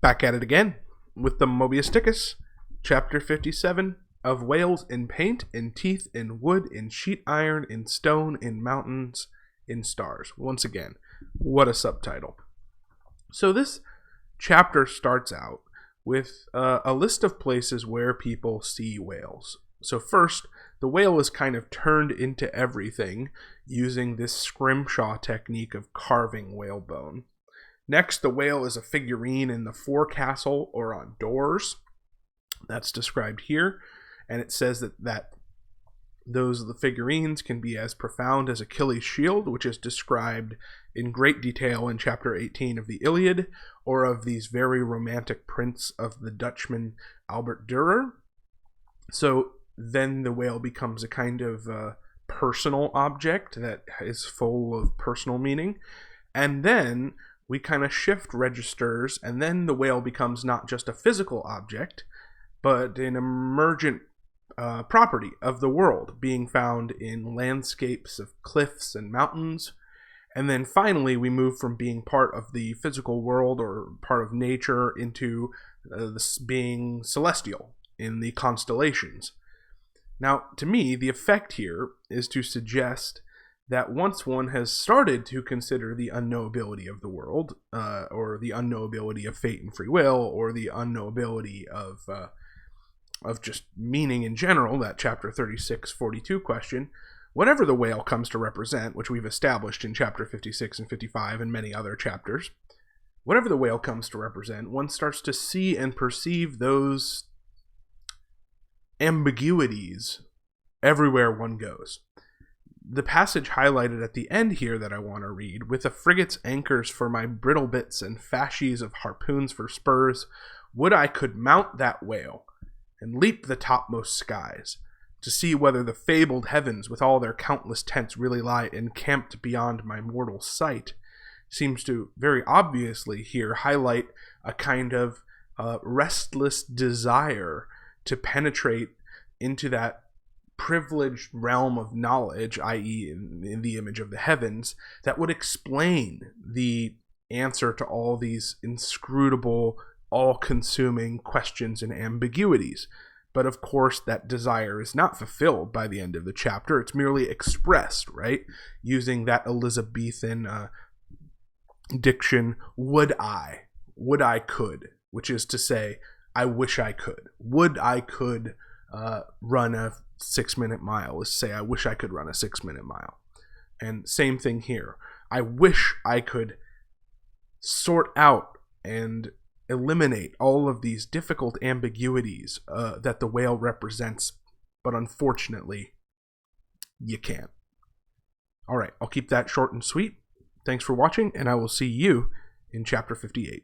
Back at it again with the Mobius Tickus, Chapter 57 of Whales in Paint, in Teeth, in Wood, in Sheet Iron, in Stone, in Mountains, in Stars. Once again, what a subtitle. So this chapter starts out with a list of places where people see whales. So first, the whale is kind of turned into everything using this scrimshaw technique of carving whalebone. Next, the whale is a figurine in the forecastle or on doors. That's described here. And it says that the figurines can be as profound as Achilles' shield, which is described in great detail in chapter 18 of the Iliad, or of these very romantic prints of the Dutchman Albert Dürer. So then the whale becomes a kind of personal object that is full of personal meaning. And then we kind of shift registers, and then the whale becomes not just a physical object, but an emergent property of the world, being found in landscapes of cliffs and mountains. And then finally, we move from being part of the physical world or part of nature into this being celestial in the constellations. Now, to me, the effect here is to suggest that once one has started to consider the unknowability of the world, or the unknowability of fate and free will, or the unknowability of just meaning in general, that chapter 36-42 question, whatever the whale comes to represent, which we've established in chapter 56 and 55 and many other chapters, whatever the whale comes to represent, one starts to see and perceive those ambiguities everywhere one goes. The passage highlighted at the end here that I want to read, with a frigate's anchors for my brittle bits and fasces of harpoons for spurs, would I could mount that whale and leap the topmost skies, to see whether the fabled heavens with all their countless tents really lie encamped beyond my mortal sight, seems to very obviously here highlight a kind of restless desire to penetrate into that privileged realm of knowledge, i.e. in the image of the heavens, that would explain the answer to all these inscrutable, all-consuming questions and ambiguities. But of course, that desire is not fulfilled by the end of the chapter. It's merely expressed, right? Using that Elizabethan diction, would I could, which is to say, I wish I could. Would I could run a 6-minute mile. Let's say I wish I could run a 6-minute mile. And same thing here. I wish I could sort out and eliminate all of these difficult ambiguities that the whale represents, but unfortunately, you can't. All right, I'll keep that short and sweet. Thanks for watching, and I will see you in chapter 58.